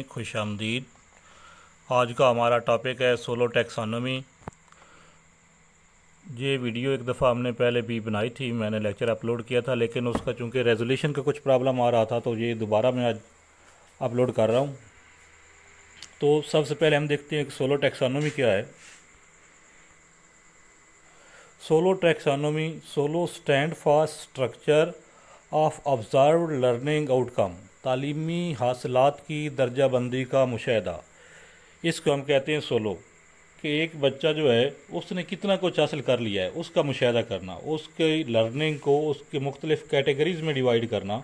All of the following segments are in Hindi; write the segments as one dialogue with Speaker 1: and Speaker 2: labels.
Speaker 1: खुश आमदीद। आज का हमारा टॉपिक है सोलो टैक्सोनॉमी। ये वीडियो एक दफ़ा हमने पहले भी बनाई थी, मैंने लेक्चर अपलोड किया था, लेकिन उसका चूँकि रेजोल्यूशन का कुछ प्रॉब्लम आ रहा था तो ये दोबारा मैं आज अपलोड कर रहा हूँ। तो सबसे पहले हम देखते हैं कि सोलो टैक्सोनॉमी क्या है। Solo taxonomy, solo stand for structure of observed learning outcome, तालीमी हासिलात की दर्जाबंदी का मुशाहिदा। इसको हम कहते हैं सोलो, कि एक बच्चा जो है उसने कितना कुछ हासिल कर लिया है उसका मुशाहिदा करना, उसके लर्निंग को उसके मुख्तलिफ़ कैटेगरीज़ में डिवाइड करना,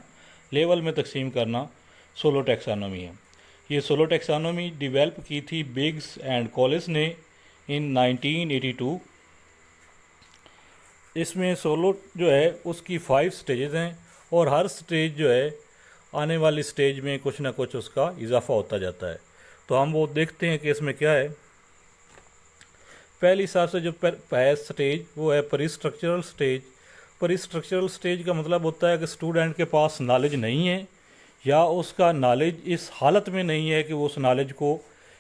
Speaker 1: लेवल में तकसीम करना, सोलो टैक्सोनॉमी है। ये सोलो टैक्सोनॉमी डिवेल्प की थी बिग्स एंड कॉलिस ने इन 1982। इसमें सोलो जो है उसकी 5 स्टेजेस हैं और हर स्टेज जो है आने वाली स्टेज में कुछ ना कुछ उसका इजाफा होता जाता है। तो हम वो देखते हैं कि इसमें क्या है। पहले हिसाब से जो पहला स्टेज वो है pre structural stage. Pre structural stage का मतलब होता है कि स्टूडेंट के पास नॉलेज नहीं है या उसका नॉलेज इस हालत में नहीं है कि वो उस नॉलेज को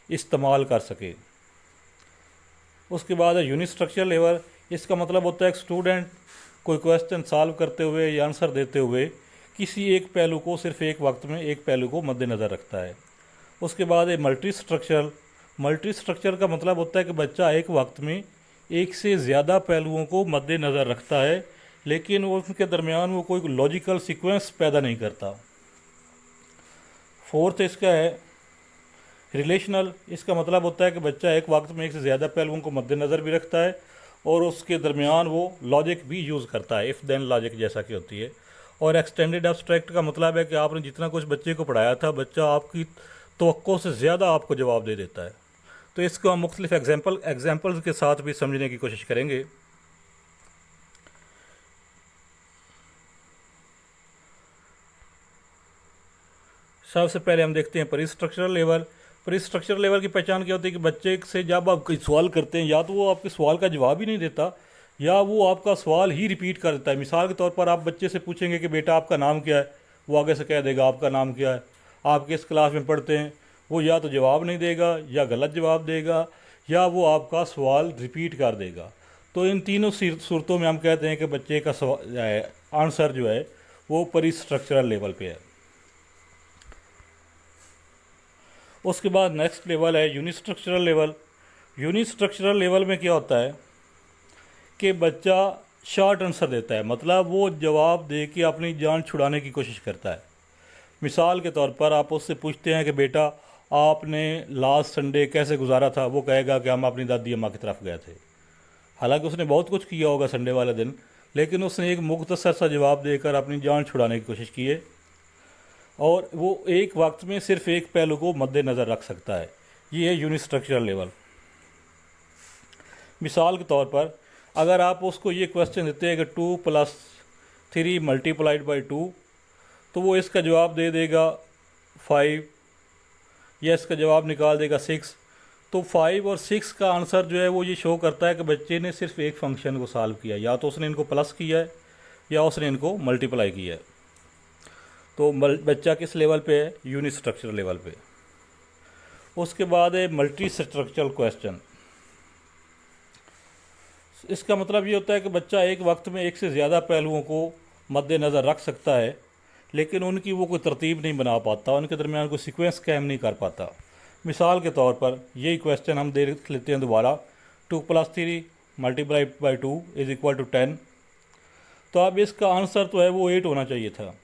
Speaker 1: इस्तेमाल कर सके। उसके बाद है यूनिट स्ट्रक्चरल लेवल। इसका मतलब होता है कि स्टूडेंट कोई क्वेश्चन सॉल्व करते हुए या आंसर देते हुए किसी एक पहलू को, सिर्फ एक वक्त में एक पहलू को मद्देनज़र रखता है। उसके बाद है मल्टी स्ट्रक्चरल। मल्टी स्ट्रक्चर का मतलब होता है कि बच्चा एक वक्त में एक से ज़्यादा पहलुओं को मद्देनज़र रखता है, लेकिन वो उनके दरमियान वो कोई लॉजिकल सीक्वेंस पैदा नहीं करता। फोर्थ इसका है रिलेशनल। इसका मतलब होता है कि बच्चा एक वक्त में एक से ज़्यादा पहलुओं को मद्देनज़र भी रखता है और उसके दरमियान वो लॉजिक भी यूज़ करता है, इफ़ देन लॉजिक जैसा कि होती है। और एक्सटेंडेड एब्स्ट्रैक्ट का मतलब है कि आपने जितना कुछ बच्चे को पढ़ाया था, बच्चा आपकी तवक्को से ज़्यादा आपको जवाब दे देता है। तो इसको हम मुख्तलिफ एग्जाम्पल्स के साथ भी समझने की कोशिश करेंगे। सबसे पहले हम देखते हैं pre structural level. Pre structural level की पहचान क्या होती है कि बच्चे से जब आप कोई सवाल करते हैं या तो वो आपके सवाल का जवाब ही नहीं देता या वो आपका सवाल ही रिपीट कर देता है। मिसाल के तौर पर आप बच्चे से पूछेंगे कि बेटा आपका नाम क्या है, वो आगे से कह देगा आपका नाम क्या है, आप किस क्लास में पढ़ते हैं। वो या तो जवाब नहीं देगा या गलत जवाब देगा या वो आपका सवाल रिपीट कर देगा। तो इन तीनों सूरतों में हम कहते हैं कि बच्चे का आंसर जो है वो प्री स्ट्रक्चरल लेवल पे है। उसके बाद नेक्स्ट लेवल है unit structural level. Unit structural level में क्या होता है कि बच्चा शॉर्ट आंसर देता है, मतलब वो जवाब दे के अपनी जान छुड़ाने की कोशिश करता है। मिसाल के तौर पर आप उससे पूछते हैं कि बेटा आपने लास्ट संडे कैसे गुजारा था, वो कहेगा कि हम अपनी दादी अम्मा की तरफ गए थे। हालांकि उसने बहुत कुछ किया होगा संडे वाले दिन, लेकिन उसने एक मुख्तसर सा जवाब देकर अपनी जान छुड़ाने की कोशिश की है और वो एक वक्त में सिर्फ एक पहलू को मद्देनज़र रख सकता है। ये है यूनिट स्ट्रक्चरल लेवल। मिसाल के तौर पर अगर आप उसको ये क्वेश्चन देते हैं कि 2 + 3 × 2, तो वो इसका जवाब दे देगा 5 या इसका जवाब निकाल देगा 6। तो 5 और 6 का आंसर जो है वो ये शो करता है कि बच्चे ने सिर्फ एक फंक्शन को सॉल्व किया, या तो उसने इनको प्लस किया है या उसने इनको मल्टीप्लाई किया है। तो बच्चा किस लेवल पे है? यूनिट स्ट्रक्चर लेवल पे। उसके बाद है मल्टी स्ट्रक्चरल क्वेश्चन। इसका मतलब ये होता है कि बच्चा एक वक्त में एक से ज़्यादा पहलुओं को मद्देनज़र रख सकता है, लेकिन उनकी वो कोई तरतीब नहीं बना पाता, उनके दरमियान कोई सीक्वेंस कायम नहीं कर पाता। मिसाल के तौर पर यही क्वेश्चन हम देख लेते हैं दोबारा। 2 + 3 × 2 = 10। तो अब इसका आंसर तो है वो 8 होना चाहिए था,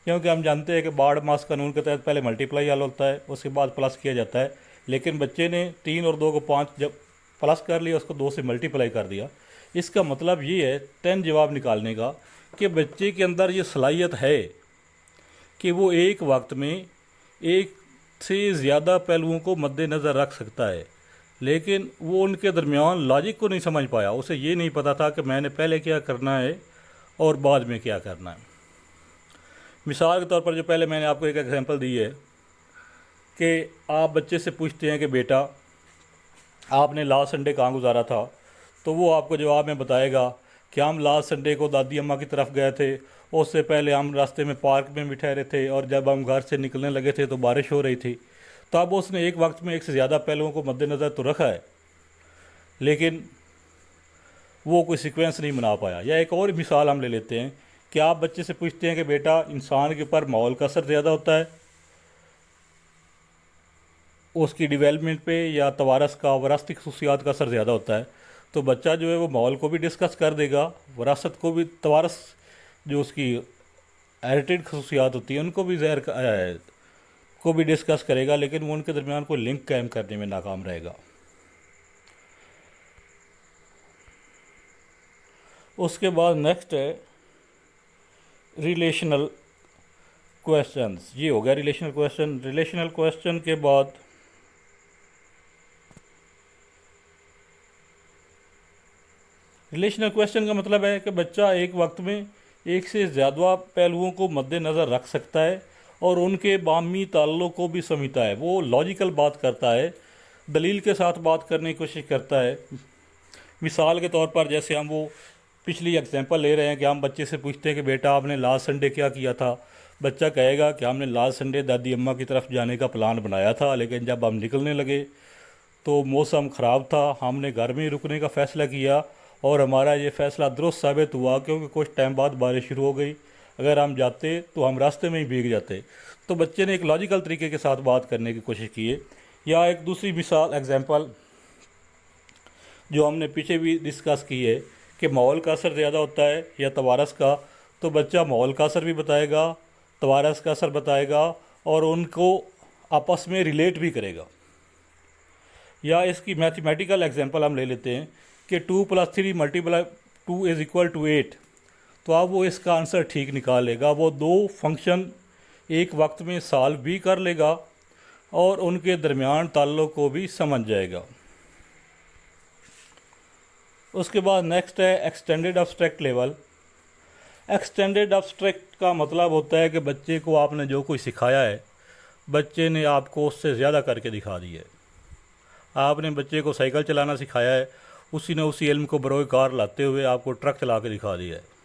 Speaker 1: क्योंकि हम जानते हैं कि बार्ड मास कानून के तहत पहले मल्टीप्लाई हल होता है, उसके बाद प्लस किया जाता है। लेकिन बच्चे ने 3 और 2 को 5 जब प्लस कर लिया, उसको 2 से मल्टीप्लाई कर दिया। इसका मतलब ये है 10 जवाब निकालने का कि बच्चे के अंदर ये सलाहियत है कि वो एक वक्त में एक से ज़्यादा पहलुओं को मद्देनज़र रख सकता है, लेकिन वो उनके दरमियान लॉजिक को नहीं समझ पाया। उसे ये नहीं पता था कि मैंने पहले क्या करना है और बाद में क्या करना है। मिसाल के तौर पर जो पहले मैंने आपको एक एग्जांपल दी है कि आप बच्चे से पूछते हैं कि बेटा आपने लास्ट संडे कहाँ गुजारा था, तो वो आपको जवाब में बताएगा कि हम लास्ट संडे को दादी अम्मा की तरफ गए थे, उससे पहले हम रास्ते में पार्क में भी ठहरे थे और जब हम घर से निकलने लगे थे तो बारिश हो रही थी। तो अब उसने एक वक्त में एक से ज़्यादा पहलुओं को मद्देनज़र तो रखा है, लेकिन वो कोई सीक्वेंस नहीं बना पाया। या एक और मिसाल हम ले लेते हैं कि आप बच्चे से पूछते हैं कि बेटा, इंसान के ऊपर माहौल का असर ज़्यादा होता है उसकी डेवलपमेंट पे, या तवारस का वरासती खसूसियात का असर ज़्यादा होता है? तो बच्चा जो है वो माहौल को भी डिस्कस कर देगा, वरासत को भी, तवारस जो उसकी हेरिटेड खसूसियात होती हैं उनको भी को भी डिस्कस करेगा, लेकिन वो उनके दरमियान कोई लिंक कायम करने में नाकाम रहेगा। उसके बाद नेक्स्ट है रिलेशनल क्वेश्चंस। ये हो गया रिलेशनल क्वेश्चन। रिलेशनल क्वेश्चन के बाद रिलेशनल क्वेश्चन का मतलब है कि बच्चा एक वक्त में एक से ज़्यादा पहलुओं को मद्देनज़र रख सकता है और उनके बामी ताल्लुक़ को भी समझता है। वो लॉजिकल बात करता है, दलील के साथ बात करने की कोशिश करता है। मिसाल के तौर पर जैसे हम वो पिछली एग्जांपल ले रहे हैं कि हम बच्चे से पूछते हैं कि बेटा आपने लास्ट संडे क्या किया था? बच्चा कहेगा कि हमने लास्ट संडे दादी अम्मा की तरफ जाने का प्लान बनाया था, लेकिन जब हम निकलने लगे तो मौसम ख़राब था, हमने घर में ही रुकने का फ़ैसला किया और हमारा ये फ़ैसला दुरुस्त साबित हुआ, क्योंकि कुछ टाइम बाद बारिश शुरू हो गई। अगर हम जाते तो हम रास्ते में ही भीग जाते। तो बच्चे ने एक लॉजिकल तरीके के साथ बात करने की कोशिश की है। या एक दूसरी मिसाल एग्जांपल जो हमने पीछे भी डिस्कस की है कि माहौल का असर ज़्यादा होता है या तवारस का, तो बच्चा माहौल का असर भी बताएगा, तवारस का असर बताएगा और उनको आपस में रिलेट भी करेगा। या इसकी मैथमेटिकल एग्जांपल हम ले लेते हैं कि 2 + 3 × 2 = 8, तो अब वो इसका आंसर ठीक निकाल लेगा। वो दो फंक्शन एक वक्त में सॉल्व भी कर लेगा और उनके दरमियान ताल्लुक़ को भी समझ जाएगा। उसके बाद नेक्स्ट है extended abstract level. Extended abstract का मतलब होता है कि बच्चे को आपने जो कुछ सिखाया है, बच्चे ने आपको उससे ज़्यादा करके दिखा दिया है। आपने बच्चे को साइकिल चलाना सिखाया है, उसी ने उसी इल्म को बरोए कार लाते हुए आपको ट्रक चला के दिखा दिया है।